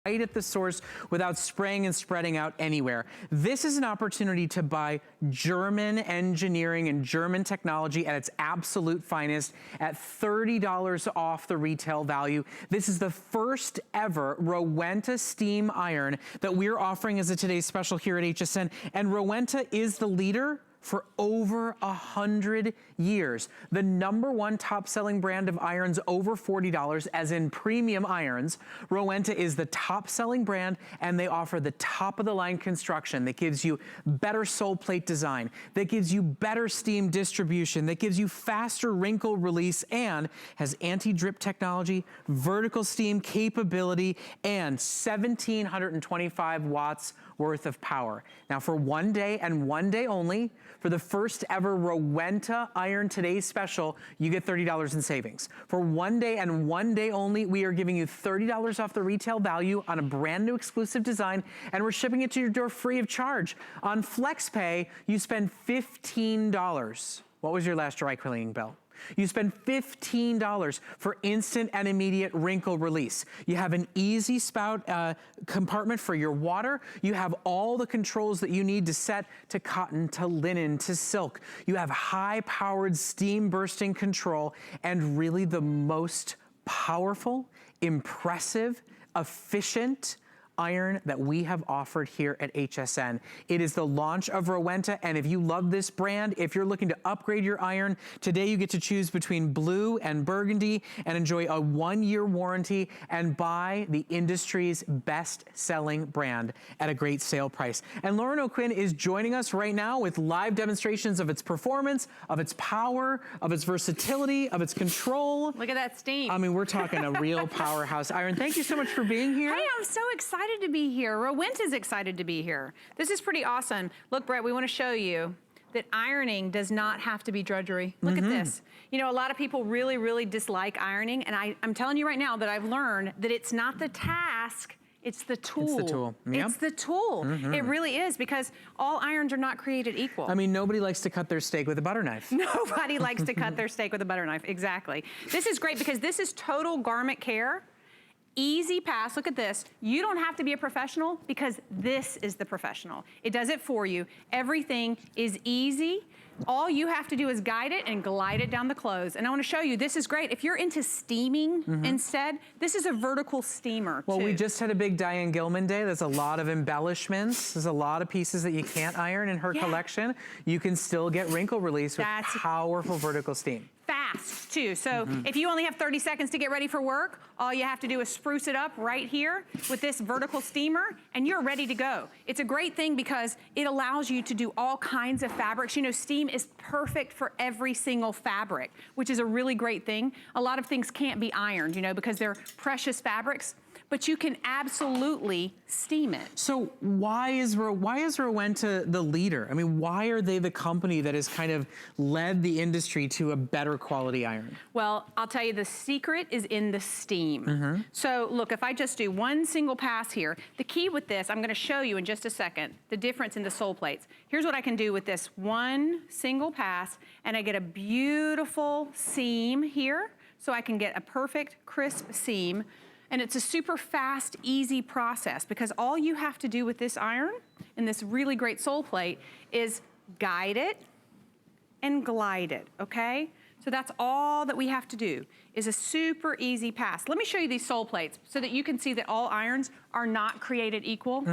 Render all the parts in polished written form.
right at the source without spraying and spreading out anywhere. This is an opportunity to buy German engineering and German technology at its absolute finest at $30 off the retail value. This is the first ever Rowenta steam iron that we're offering as a today's special here at HSN. And Rowenta is the leader for over 100 years. The #1 top-selling brand of irons over $40, as in premium irons. Rowenta is the top-selling brand, and they offer the top-of-the-line construction that gives you better Soleplate design, that gives you better steam distribution, that gives you faster wrinkle release, and has anti-drip technology, vertical steam capability, and 1,725 watts worth of power. Now, for one day and one day only, for the first ever Rowenta Iron Today special, you get $30 in savings. For one day and one day only, we are giving you $30 off the retail value on a brand new exclusive design, and we're shipping it to your door free of charge. On FlexPay, you spend $15. What was your last dry cleaning bill? You spend $15 for instant and immediate wrinkle release. You have an easy spout compartment for your water. You have all the controls that you need to set to cotton, to linen, to silk. You have high-powered steam bursting control, and really the most powerful, impressive, efficient iron that we have offered here at HSN. It is the launch of Rowenta, and if you love this brand, if you're looking to upgrade your iron, today you get to choose between blue and burgundy and enjoy a 1-year warranty and buy the industry's best-selling brand at a great sale price. And Lauren O'Quinn is joining us right now with live demonstrations of its performance, of its power, of its versatility, of its control. Look at that steam. I mean, we're talking a real powerhouse iron. Thank you so much for being here. Hey, I'm so excited to be here. Rowenta's excited to be here. This is pretty awesome. Look, Brett, we want to show you that ironing does not have to be drudgery. Look at this. You know, a lot of people really, really dislike ironing, and I'm telling you right now that I've learned that it's not the task, it's the tool. It's the tool. Yep. It's the tool. It really is, because all irons are not created equal. I mean, nobody likes to cut their steak with a butter knife. Nobody likes to cut their steak with a butter knife, exactly. This is great because this is total garment care. Easy pass, look at this. You don't have to be a professional because this is the professional. It does it for you. Everything is easy. All you have to do is guide it and glide it down the clothes. And I want to show you, this is great. If you're into steaming instead, this is a vertical steamer Well, too. we just had a big Diane Gilman day. There's a lot of embellishments. There's a lot of pieces that you can't iron in her collection. You can still get wrinkle release with powerful vertical steam. Fast too. So if you only have 30 seconds to get ready for work, all you have to do is spruce it up right here with this vertical steamer and you're ready to go. It's a great thing because it allows you to do all kinds of fabrics. You know, steam is perfect for every single fabric, which is a really great thing. A lot of things can't be ironed, you know, because they're precious fabrics, but you can absolutely steam it. So why is Rowenta the leader? I mean, why are they the company that has kind of led the industry to a better quality iron? Well, I'll tell you, the secret is in the steam. So look, if I just do one single pass here, the key with this, I'm gonna show you in just a second, the difference in the Soleplates. Here's what I can do with this one single pass, and I get a beautiful seam here, so I can get a perfect, crisp seam. And it's a super fast, easy process because all you have to do with this iron and this really great Soleplate is guide it and glide it, okay? So that's all that we have to do is a super easy pass. Let me show you these Soleplates so that you can see that all irons are not created equal.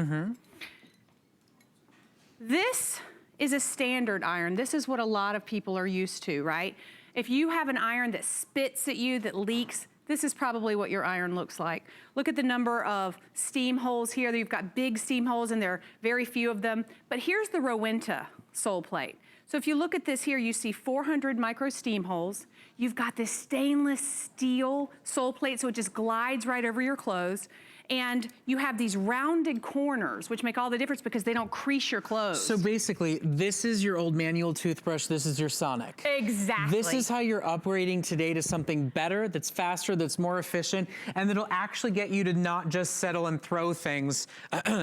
This is a standard iron. This is what a lot of people are used to, right? If you have an iron that spits at you, that leaks, this is probably what your iron looks like. Look at the number of steam holes here. You've got big steam holes and there are very few of them. But here's the Rowenta Soleplate. So if you look at this here, you see 400 micro steam holes. You've got this stainless steel Soleplate, so it just glides right over your clothes. And you have these rounded corners, which make all the difference because they don't crease your clothes. So basically, this is your old manual toothbrush, this is your Sonic. Exactly. This is how you're upgrading today to something better, that's faster, that's more efficient, and that'll actually get you to not just settle and throw things,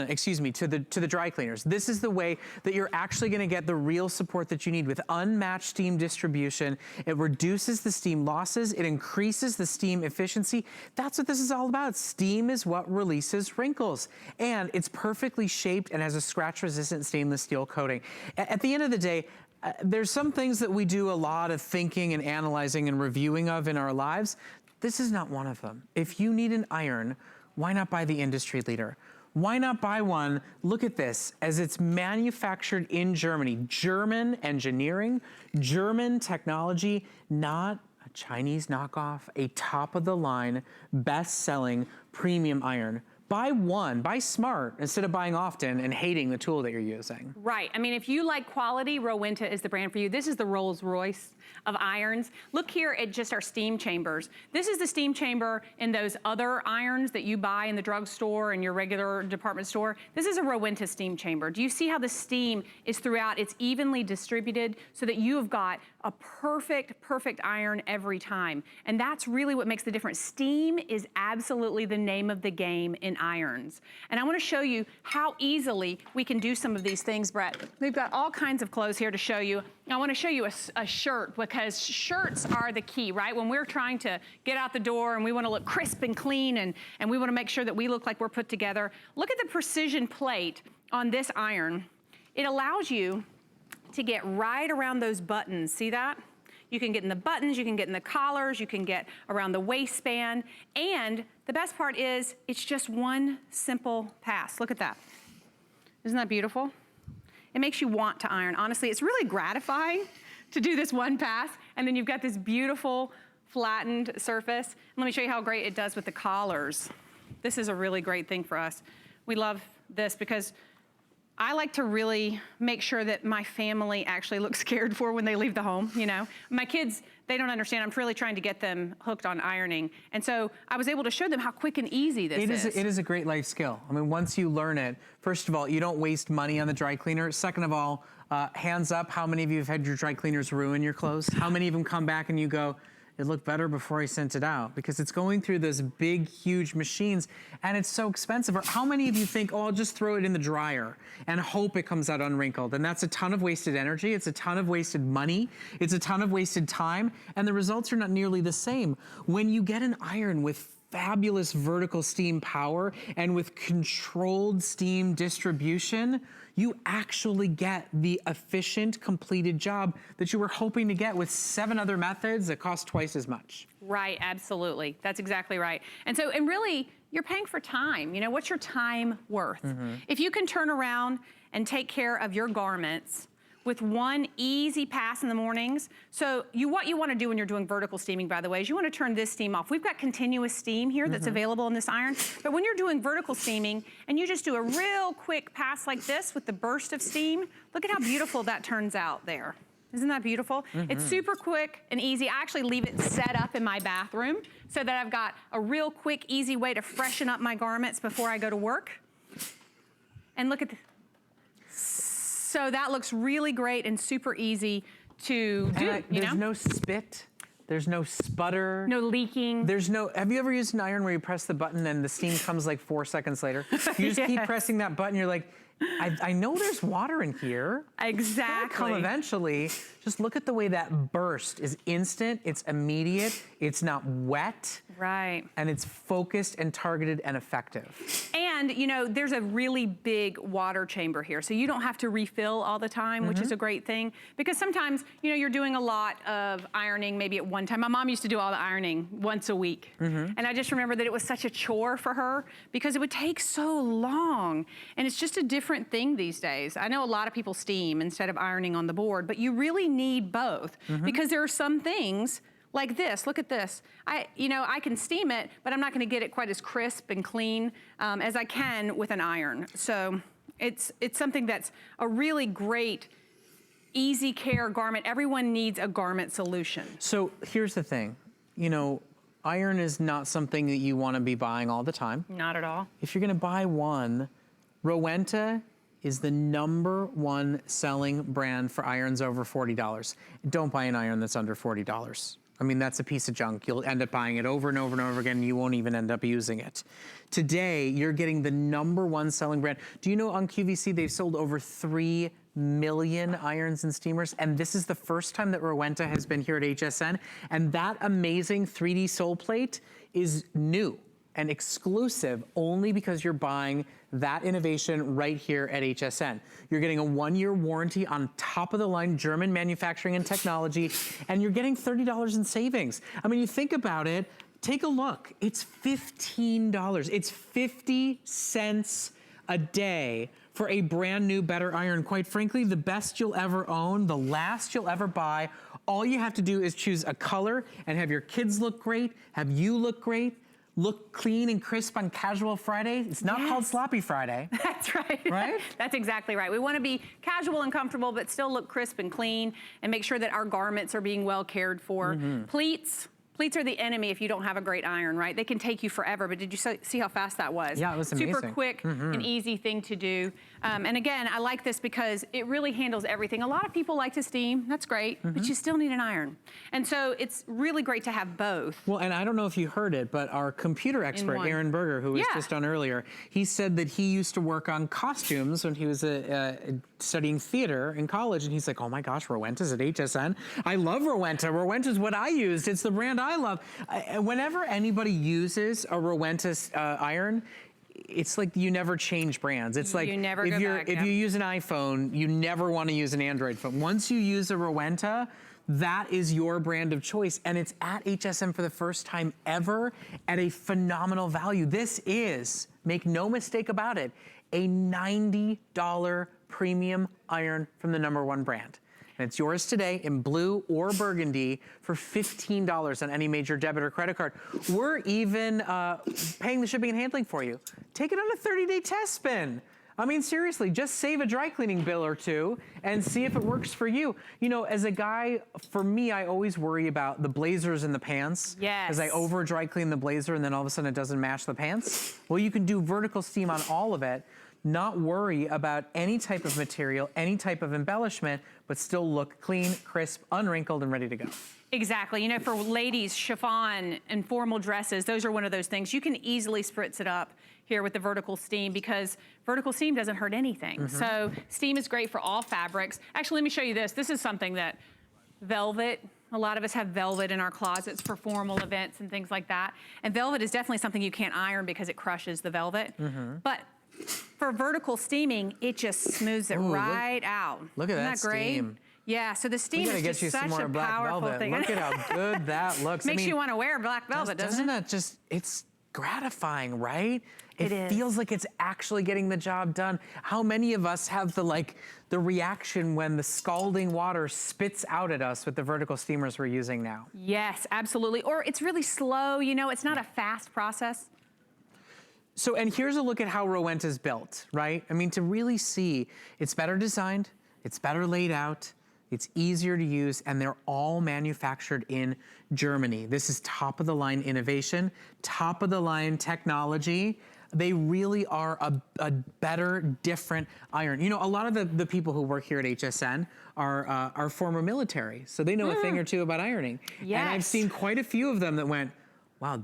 excuse me, to the dry cleaners. This is the way that you're actually gonna get the real support that you need with unmatched steam distribution. It reduces the steam losses, it increases the steam efficiency. That's what this is all about. Steam is what releases wrinkles. And it's perfectly shaped and has a scratch-resistant stainless steel coating. At the end of the day, there's some things that we do a lot of thinking and analyzing and reviewing of in our lives. This is not one of them. If you need an iron, why not buy the industry leader? Why not buy one? Look at this, as it's manufactured in Germany. German engineering, German technology, not a Chinese knockoff, a top-of-the-line, best-selling premium iron. Buy one, buy smart, instead of buying often and hating the tool that you're using. Right. I mean, if you like quality, Rowenta is the brand for you. This is the Rolls Royce of irons. Look here at just our steam chambers. This is the steam chamber in those other irons that you buy in the drugstore and your regular department store. This is a Rowenta steam chamber. Do you see how the steam is throughout? It's evenly distributed so that you have got a perfect iron every time. And that's really what makes the difference. Steam is absolutely the name of the game in irons. And I want to show you how easily we can do some of these things, Brett. We've got all kinds of clothes here to show you. I want to show you a shirt, because shirts are the key, right? When we're trying to get out the door and we want to look crisp and clean and we want to make sure that we look like we're put together, look at the precision plate on this iron. It allows you to get right around those buttons. See that? You can get in the buttons, you can get in the collars, you can get around the waistband, and the best part is it's just one simple pass. Look at that. Isn't that beautiful? It makes you want to iron. Honestly, it's really gratifying to do this one pass, and then you've got this beautiful flattened surface. Let me show you how great it does with the collars. This is a really great thing for us. We love this because I like to really make sure that my family actually looks cared for when they leave the home, you know. My kids, they don't understand. I'm really trying to get them hooked on ironing. And so I was able to show them how quick and easy this is. It is a great life skill. I mean, once you learn it, first of all, you don't waste money on the dry cleaner. Second of all, hands up, how many of you have had your dry cleaners ruin your clothes? How many of them come back and you go, it looked better before I sent it out? Because it's going through those big, huge machines and it's so expensive. Or how many of you think, oh, I'll just throw it in the dryer and hope it comes out unwrinkled? And that's a ton of wasted energy. It's a ton of wasted money. It's a ton of wasted time. And the results are not nearly the same. When you get an iron with fabulous vertical steam power and with controlled steam distribution, you actually get the efficient, completed job that you were hoping to get with 7 other methods that cost twice as much. Right, absolutely. That's exactly right. And so, and really, you're paying for time. You know, what's your time worth? If you can turn around and take care of your garments with one easy pass in the mornings. So what you want to do when you're doing vertical steaming, by the way, is you want to turn this steam off. We've got continuous steam here that's available in this iron. But when you're doing vertical steaming and you just do a real quick pass like this with the burst of steam, look at how beautiful that turns out there. Isn't that beautiful? It's super quick and easy. I actually leave it set up in my bathroom so that I've got a real quick, easy way to freshen up my garments before I go to work. And look at this. So that looks really great and super easy to do, you know? There's no spit. There's no sputter. No leaking. There's no, have you ever used an iron where you press the button and the steam comes like 4 seconds later? You just keep pressing that button, you're like, I know there's water in here. Exactly. It'll come eventually. Just look at the way that burst is instant, it's immediate, it's not wet. Right. And it's focused and targeted and effective. And, you know, there's a really big water chamber here, so you don't have to refill all the time, which is a great thing. Because sometimes, you know, you're doing a lot of ironing maybe at one time. My mom used to do all the ironing once a week. And I just remember that it was such a chore for her because it would take so long. And it's just a different thing these days. I know a lot of people steam instead of ironing on the board, but you really need both because there are some things like this. Look at this. I can steam it, but I'm not going to get it quite as crisp and clean as I can with an iron. So it's something that's a really great, easy care garment. Everyone needs a garment solution. So here's the thing, you know, iron is not something that you want to be buying all the time. Not at all. If you're going to buy one, Rowenta is the #1 selling brand for irons over $40. Don't buy an iron that's under $40. I mean, that's a piece of junk. You'll end up buying it over and over and over again, and you won't even end up using it. Today, you're getting the #1 selling brand. Do you know on QVC, they've sold over 3 million irons and steamers, and this is the first time that Rowenta has been here at HSN, and that amazing 3D Soleplate is new. and exclusive only because you're buying that innovation right here at HSN. You're getting a 1-year warranty on top of the line German manufacturing and technology, and you're getting $30 in savings. I mean, you think about it, take a look. It's $15. It's 50 cents a day for a brand new, better iron. Quite frankly, the best you'll ever own, the last you'll ever buy. All you have to do is choose a color and have your kids look great, have you look great, look clean and crisp on Casual Friday. It's not called Sloppy Friday. That's right. Right? That's exactly right. We want to be casual and comfortable, but still look crisp and clean and make sure that our garments are being well cared for. Pleats are the enemy if you don't have a great iron, right? They can take you forever, but did you see how fast that was? Yeah, it was amazing. Super quick and easy thing to do. And again, I like this because it really handles everything. A lot of people like to steam, that's great, but you still need an iron. And so it's really great to have both. Well, and I don't know if you heard it, but our computer expert, Aaron Berger, who was just on earlier, he said that he used to work on costumes when he was studying theater in college, and he's like, oh my gosh, Rowenta's at HSN. I love Rowenta. Rowenta's what I used. It's the brand I love. Whenever anybody uses a Rowenta iron, it's like you never change brands. It's like you never go back, if you use an iPhone, you never want to use an Android phone. Once you use a Rowenta, that is your brand of choice, and it's at HSN for the first time ever at a phenomenal value. This is, make no mistake about it, a $90 premium iron from the #1 brand. And it's yours today in blue or burgundy for $15 on any major debit or credit card. We're even paying the shipping and handling for you. Take it on a 30-day test spin. I mean, seriously, just save a dry cleaning bill or two and see if it works for you. You know, as a guy, for me, I always worry about the blazers and the pants. Yes. Because I over dry clean the blazer and then all of a sudden it doesn't match the pants. Well, you can do vertical steam on all of it, not worry about any type of material, any type of embellishment, but still look clean, crisp, unwrinkled, and ready to go. Exactly. You know, for ladies, chiffon and formal dresses, those are one of those things. You can easily spritz it up here with the vertical steam because vertical steam doesn't hurt anything. So steam is great for all fabrics. Actually, let me show you this. This is something that velvet, a lot of us have velvet in our closets for formal events and things like that. And velvet is definitely something you can't iron because it crushes the velvet. But for vertical steaming, it just smooths it right out. Look at that Isn't that great? steam. Yeah, so the steam is just such a powerful thing. Look at how good that looks. Makes you want to wear black velvet, doesn't it? That just, it's gratifying, right? It is. Feels like it's actually getting the job done. How many of us have the reaction when the scalding water spits out at us with the vertical steamers we're using now? Yes, absolutely. Or it's really slow, you know, it's not a fast process. So, and here's a look at how Rowenta's built, right? I mean, to really see, it's better designed, it's better laid out, it's easier to use, and they're all manufactured in Germany. This is top of the line innovation, top of the line technology. They really are a better, different iron. You know, a lot of the people who work here at HSN are former military, so they know a thing or two about ironing. Yes. And I've seen quite a few of them that went, wow,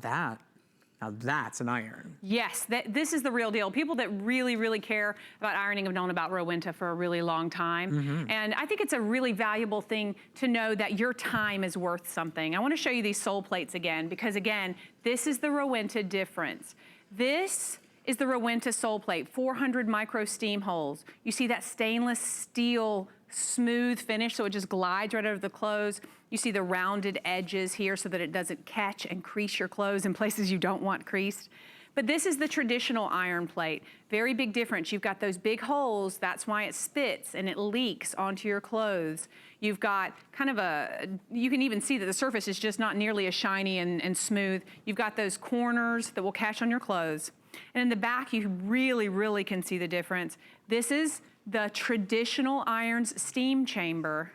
now that's an iron. Yes, this is the real deal. People that really, really care about ironing have known about Rowenta for a really long time. And I think it's a really valuable thing to know that your time is worth something. I want to show you these Soleplates again, because again, this is the Rowenta difference. This is the Rowenta Soleplate, 400 micro steam holes. You see that stainless steel smooth finish, so it just glides right over the clothes. You see the rounded edges here so that it doesn't catch and crease your clothes in places you don't want creased. But this is the traditional iron plate. Very big difference. You've got those big holes, that's why it spits and it leaks onto your clothes. You've got kind of you can even see that the surface is just not nearly as shiny and smooth. You've got those corners that will catch on your clothes. And in the back, you really, really can see the difference. This is the traditional iron's steam chamber.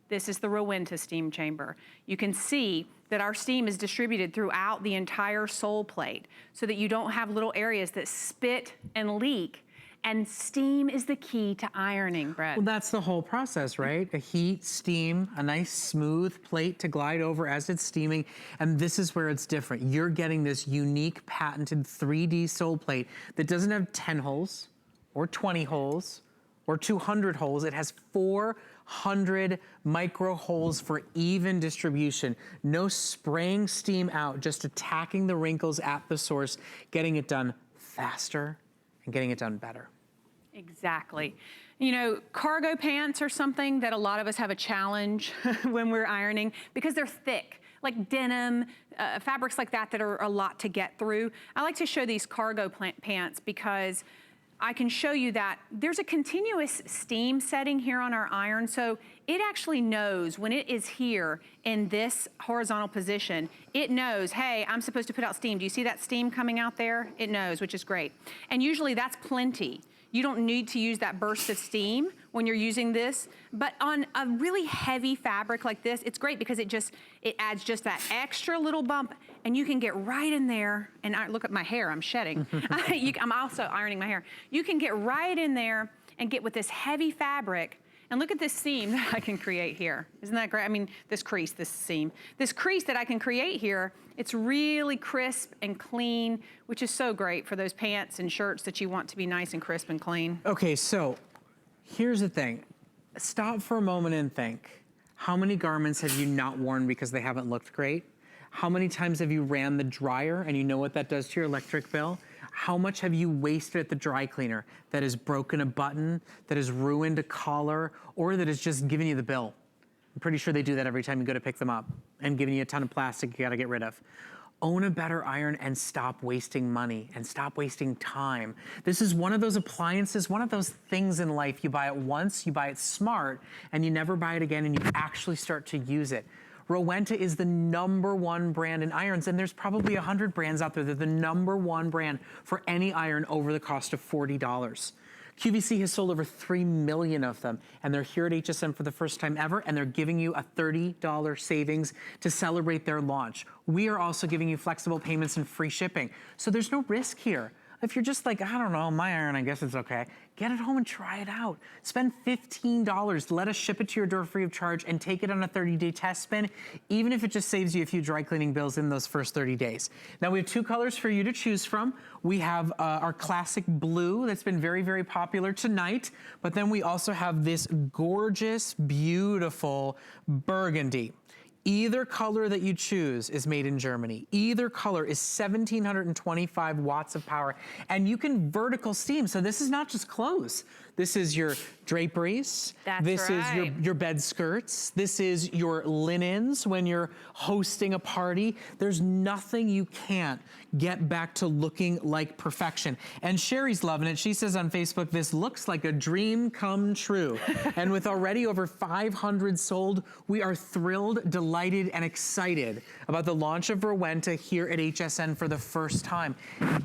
This is the Rowenta steam chamber. You can see that our steam is distributed throughout the entire Soleplate so that you don't have little areas that spit and leak. And steam is the key to ironing, Brett. Well, that's the whole process, right? A heat, steam, a nice smooth plate to glide over as it's steaming. And this is where it's different. You're getting this unique patented 3D Soleplate that doesn't have 10 holes or 20 holes or 200 holes. It has 400 micro holes for even distribution. No spraying steam out, just attacking the wrinkles at the source, getting it done faster and getting it done better. Exactly. You know, cargo pants are something that a lot of us have a challenge when we're ironing because they're thick, like denim, fabrics like that are a lot to get through. I like to show these cargo pants because I can show you that there's a continuous steam setting here on our iron, so it actually knows when it is here in this horizontal position, it knows, hey, I'm supposed to put out steam. Do you see that steam coming out there? It knows, which is great. And usually that's plenty. You don't need to use that burst of steam when you're using this, but on a really heavy fabric like this, it's great because it adds just that extra little bump, and you can get right in there, and look at my hair, I'm shedding. I'm also ironing my hair. You can get right in there and get with this heavy fabric, and look at this seam that I can create here. Isn't that great? I mean, this crease that I can create here, it's really crisp and clean, which is so great for those pants and shirts that you want to be nice and crisp and clean. Okay, so here's the thing. Stop for a moment and think. How many garments have you not worn because they haven't looked great? How many times have you ran the dryer and you know what that does to your electric bill? How much have you wasted at the dry cleaner that has broken a button, that has ruined a collar, or that has just given you the bill? I'm pretty sure they do that every time you go to pick them up and giving you a ton of plastic you gotta get rid of. Own a better iron and stop wasting money and stop wasting time. This is one of those appliances, one of those things in life. You buy it once, you buy it smart, and you never buy it again, and you actually start to use it. Rowenta is the #1 brand in irons, and there's probably 100 brands out there. They're the #1 brand for any iron over the cost of $40. QVC has sold over 3 million of them, and they're here at HSN for the first time ever, and they're giving you a $30 savings to celebrate their launch. We are also giving you flexible payments and free shipping, so there's no risk here. If you're just like, I don't know, my iron, I guess it's okay, get it home and try it out. Spend $15, let us ship it to your door free of charge, and take it on a 30-day test spin, even if it just saves you a few dry cleaning bills in those first 30 days. Now we have 2 colors for you to choose from. We have our classic blue that's been very, very popular tonight, but then we also have this gorgeous, beautiful burgundy. Either color that you choose is made in Germany. Either color is 1,725 watts of power, and you can vertical steam. So this is not just clothes. This is your draperies. This is your bed skirts. This is your linens when you're hosting a party. There's nothing you can't get back to looking like perfection. And Sherry's loving it. She says on Facebook, this looks like a dream come true. And with already over 500 sold, we are thrilled, delighted, and excited about the launch of Rowenta here at HSN for the first time.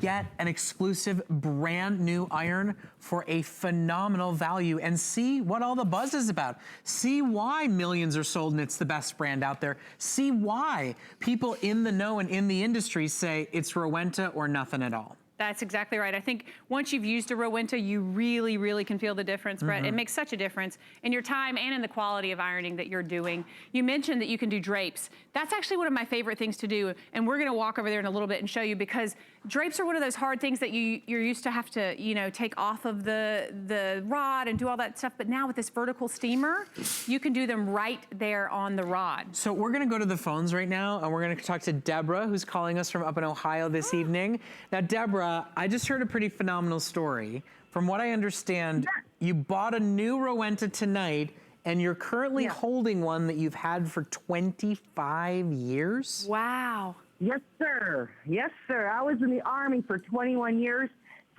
Get an exclusive brand new iron for a phenomenal value, and see what all the buzz is about. See why millions are sold and it's the best brand out there. See why people in the know and in the industry say it's Rowenta or nothing at all. That's exactly right. I think once you've used a Rowenta, you really, really can feel the difference, Brett. It makes such a difference in your time and in the quality of ironing that you're doing. You mentioned that you can do drapes. That's actually one of my favorite things to do, and we're gonna walk over there in a little bit and show you, because drapes are one of those hard things that you're used to have to, you know, take off of the rod and do all that stuff, but now with this vertical steamer, you can do them right there on the rod. So we're gonna go to the phones right now, and we're gonna talk to Deborah, who's calling us from up in Ohio this evening. Now, Deborah, I just heard a pretty phenomenal story. From what I understand, you bought a new Rowenta tonight, and you're currently holding one that you've had for 25 years? Wow. Yes, sir. Yes, sir. I was in the Army for 21 years,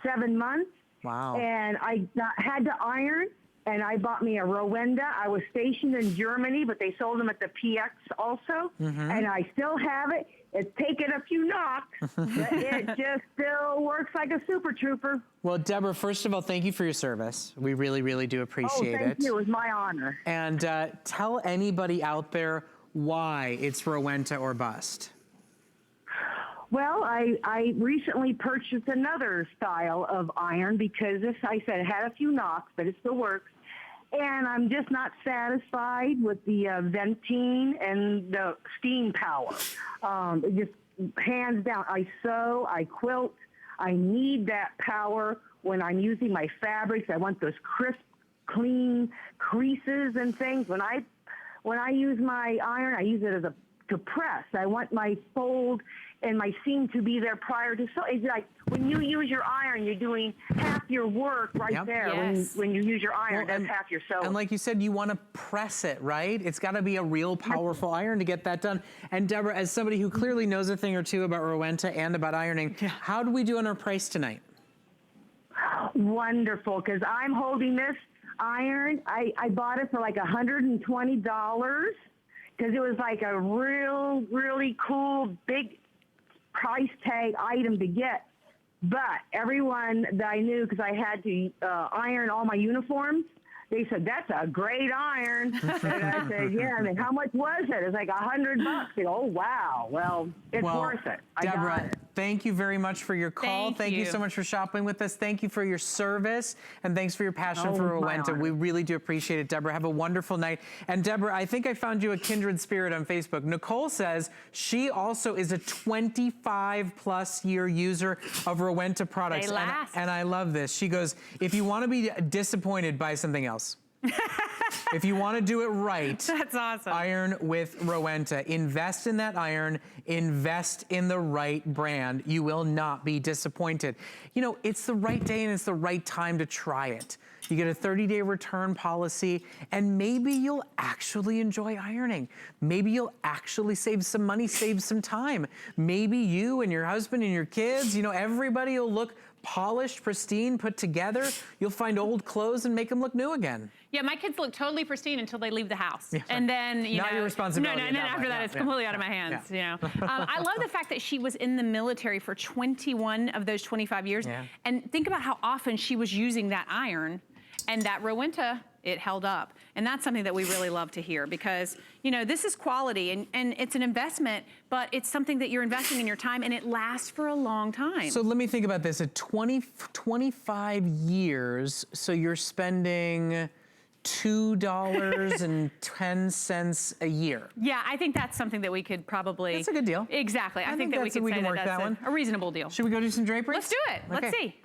7 months. Wow. And I had to iron, and I bought me a Rowenta. I was stationed in Germany, but they sold them at the PX also. And I still have it. It's taken a few knocks, but it just still works like a super trooper. Well, Deborah, first of all, thank you for your service. We really, really do appreciate it. Oh, thank you. It was my honor. And tell anybody out there why it's Rowenta or bust. Well, I recently purchased another style of iron because this, I said, it had a few knocks, but it still works. And I'm just not satisfied with the venting and the steam power. It just, hands down, I sew, I quilt. I need that power when I'm using my fabrics. I want those crisp clean creases and things. When I use my iron, I use it to press. I want my fold and my seam to be there prior to sew. It's like when you use your iron, you're doing half your work right there. Yes. When you use your iron, that's half your sewing. And like you said, you want to press it, right? It's got to be a real powerful iron to get that done. And Deborah, as somebody who clearly knows a thing or two about Rowenta and about ironing, how do we do on our price tonight? Wonderful, because I'm holding this iron. I bought it for like $120 because it was like a really cool, big price tag item to get. But everyone that I knew, because I had to iron all my uniforms, they said, that's a great iron. And I said, yeah. And then how much was it? It's like $100. They go, oh, wow. Well, it's worth it. Deborah, thank you very much for your call. Thank you so much for shopping with us. Thank you for your service. And thanks for your passion for Rowenta. We really do appreciate it, Deborah. Have a wonderful night. And Deborah, I think I found you a kindred spirit on Facebook. Nicole says she also is a 25+ year user of Rowenta products. They last. And I love this. She goes, if you want to be disappointed, buy something else. If you want to do it right, that's awesome. Iron with Rowenta. Invest in that iron, invest in the right brand. You will not be disappointed. You know, it's the right day and it's the right time to try it. You get a 30-day return policy, and maybe you'll actually enjoy ironing. Maybe you'll actually save some money, save some time. Maybe you and your husband and your kids, you know, everybody will look polished, pristine, put together. You'll find old clothes and make them look new again. Yeah, my kids look totally pristine until they leave the house. And then, you know. Not your responsibility. No, and then after that, it's completely out of my hands, you know. I love the fact that she was in the military for 21 of those 25 years. And think about how often she was using that iron, and that Rowenta, it held up. And that's something that we really love to hear, because, you know, this is quality, and it's an investment, but it's something that you're investing in your time, and it lasts for a long time. So let me think about this. At 25 years, so you're spending $2.10 a year. Yeah, I think that's something that we could probably. That's a good deal. Exactly. I think that we could say that that's a reasonable deal. Should we go do some draperies? Let's do it. Okay. Let's see.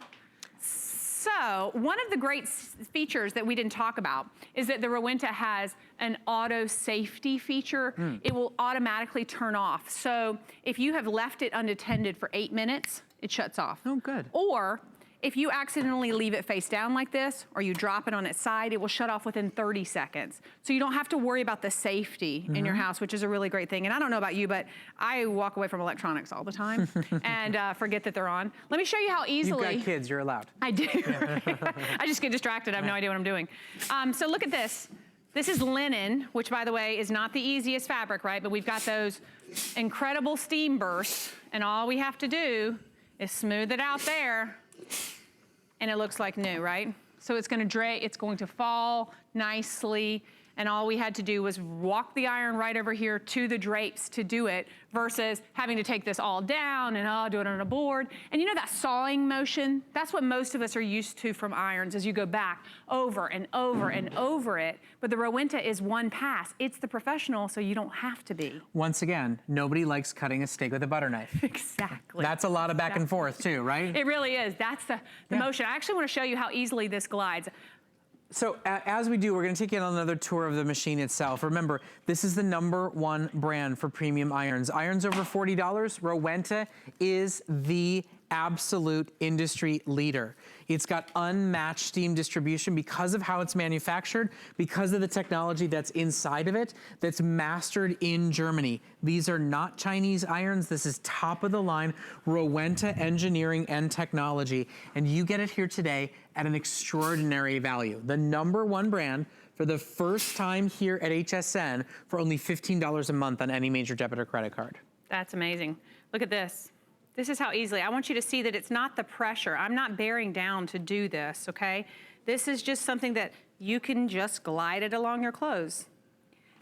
So one of the great features that we didn't talk about is that the Rowenta has an auto safety feature. It will automatically turn off. So if you have left it unattended for 8 minutes, it shuts off. Oh, good. Or if you accidentally leave it face down like this, or you drop it on its side, it will shut off within 30 seconds. So you don't have to worry about the safety in your house, which is a really great thing. And I don't know about you, but I walk away from electronics all the time and forget that they're on. Let me show you how easily. You've got kids, you're allowed. I do. I just get distracted. I have no idea what I'm doing. So look at this. This is linen, which, by the way, is not the easiest fabric, right? But we've got those incredible steam bursts, and all we have to do is smooth it out there, and it looks like new, right? So it's going to fall nicely, and all we had to do was walk the iron right over here to the drapes to do it, versus having to take this all down and do it on a board. And you know that sawing motion? That's what most of us are used to from irons, as you go back over and over and over it. But the Rowenta is one pass. It's the professional, so you don't have to be. Once again, nobody likes cutting a steak with a butter knife. Exactly. That's a lot of back and forth too, right? It really is. That's the motion. I actually want to show you how easily this glides. So as we do, we're going to take you on another tour of the machine itself. Remember, this is the #1 brand for premium irons. Irons over $40, Rowenta is the absolute industry leader. It's got unmatched steam distribution because of how it's manufactured, because of the technology that's inside of it, that's mastered in Germany. These are not Chinese irons. This is top of the line Rowenta engineering and technology. And you get it here today at an extraordinary value. The #1 brand for the first time here at HSN for only $15 a month on any major debit or credit card. That's amazing. Look at this. This is how easily. I want you to see that it's not the pressure. I'm not bearing down to do this, okay? This is just something that you can just glide it along your clothes.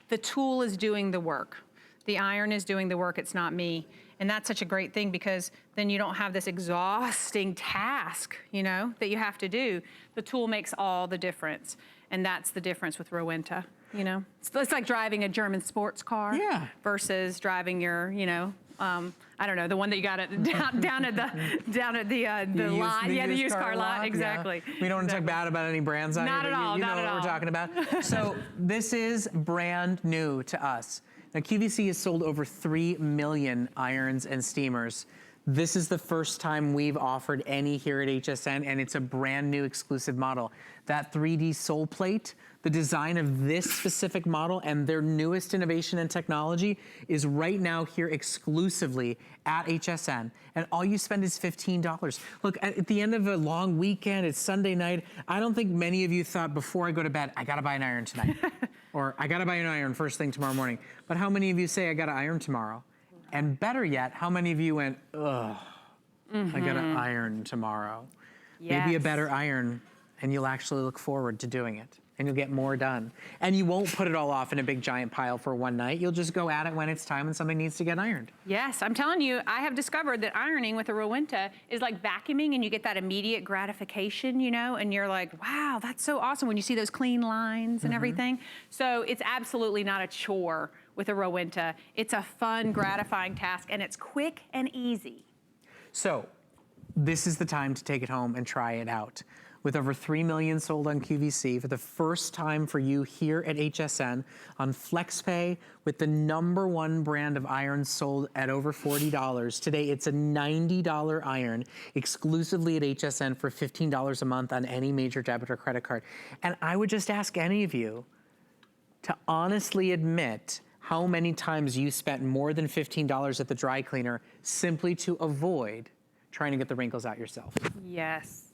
The tool is doing the work. The iron is doing the work, it's not me. And that's such a great thing, because then you don't have this exhausting task, you know, that you have to do. The tool makes all the difference. And that's the difference with Rowenta, you know? It's like driving a German sports car versus driving your, you know, I don't know, the one that you got down at the lot. Yeah, the used car lot. Exactly. Yeah. We don't want to talk bad about any brands on Not here, at but all. you Not know at what all. we're talking about. So this is brand new to us. Now QVC has sold over 3 million irons and steamers. This is the first time we've offered any here at HSN, and it's a brand new exclusive model. That 3D Soleplate, the design of this specific model and their newest innovation and technology is right now here exclusively at HSN. And all you spend is $15. Look, at the end of a long weekend, it's Sunday night, I don't think many of you thought before I go to bed, I gotta buy an iron tonight. Or I gotta buy an iron first thing tomorrow morning. But how many of you say I gotta iron tomorrow? And better yet, how many of you went, ugh, I gotta iron tomorrow? Yes. Maybe a better iron, and you'll actually look forward to doing it, and you'll get more done. And you won't put it all off in a big giant pile for one night. You'll just go at it when it's time and something needs to get ironed. Yes, I'm telling you, I have discovered that ironing with a Rowenta is like vacuuming, and you get that immediate gratification, you know, and you're like, wow, that's so awesome when you see those clean lines and everything. So it's absolutely not a chore with a Rowenta. It's a fun, gratifying task, and it's quick and easy. So this is the time to take it home and try it out. With over 3 million sold on QVC, for the first time for you here at HSN, on FlexPay, with the #1 brand of irons sold at over $40. Today, it's a $90 iron exclusively at HSN for $15 a month on any major debit or credit card. And I would just ask any of you to honestly admit how many times you spent more than $15 at the dry cleaner simply to avoid trying to get the wrinkles out yourself. Yes.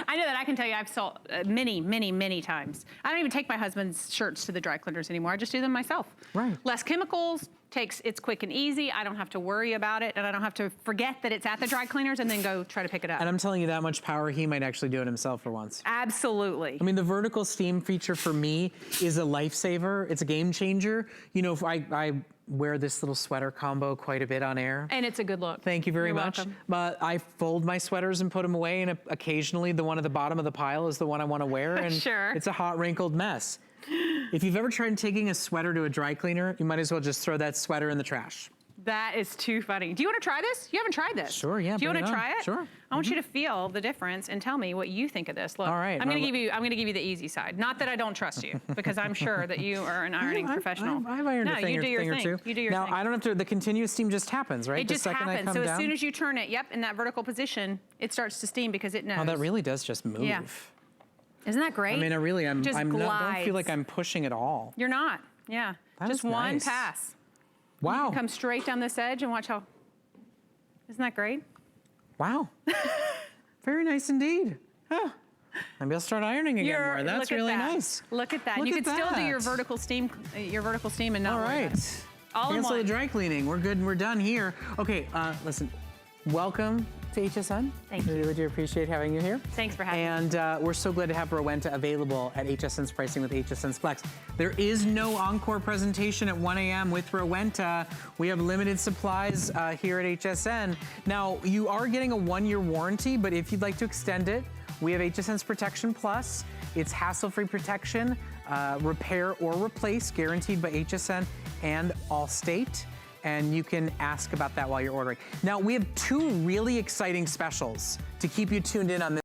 I know that. I can tell you I've sold many, many, many times. I don't even take my husband's shirts to the dry cleaners anymore. I just do them myself. Right. Less chemicals, it's quick and easy. I don't have to worry about it, and I don't have to forget that it's at the dry cleaners and then go try to pick it up. And I'm telling you that much power, he might actually do it himself for once. Absolutely. I mean, the vertical steam feature for me is a lifesaver. It's a game changer. You know, if I wear this little sweater combo quite a bit on air. And it's a good look. Thank you very You're much. welcome. But I fold my sweaters and put them away, and occasionally the one at the bottom of the pile is the one I want to wear, and Sure. it's a hot, wrinkled mess. If you've ever tried taking a sweater to a dry cleaner, you might as well just throw that sweater in the trash. That is too funny. Do you want to try this? You haven't tried this. Sure, yeah, Do you bring want to it on. try it? Sure. I want you to feel the difference and tell me what you think of this. Look, All right, I'm going to give you the easy side. Not that I don't trust you, because I'm sure that you are an ironing professional. I've ironed a thing, you do your thing or two. You do your now, thing. I don't have to, the continuous steam just happens, right? It just the second I happens. come So down? as soon as you turn it, yep, in that vertical position, it starts to steam because it knows. Oh, that really does just move. Yeah. Isn't that great? I mean, I'm Just not, don't glides. feel like I'm pushing at all. You're not. Yeah. That just is one nice. pass. Wow. Come straight down this edge and watch how. Isn't that great? Wow. Very nice indeed. Huh. Maybe I'll start ironing again more. That's look at really that. nice. Look at that. Look You at could still do your that. vertical steam and not All worry about right. it. All in Cancel the one. dry cleaning. We're good and we're done here. Okay, listen, welcome to HSN. Thank you. Really do appreciate having you here. Thanks for having me. And we're so glad to have Rowenta available at HSN's pricing with HSN's Flex. There is no encore presentation at 1 a.m. with Rowenta. We have limited supplies here at HSN. Now, you are getting a 1-year warranty, but if you'd like to extend it, we have HSN's Protection Plus. It's hassle-free protection, repair or replace, guaranteed by HSN and Allstate. And you can ask about that while you're ordering. Now, we have 2 really exciting specials to keep you tuned in on this.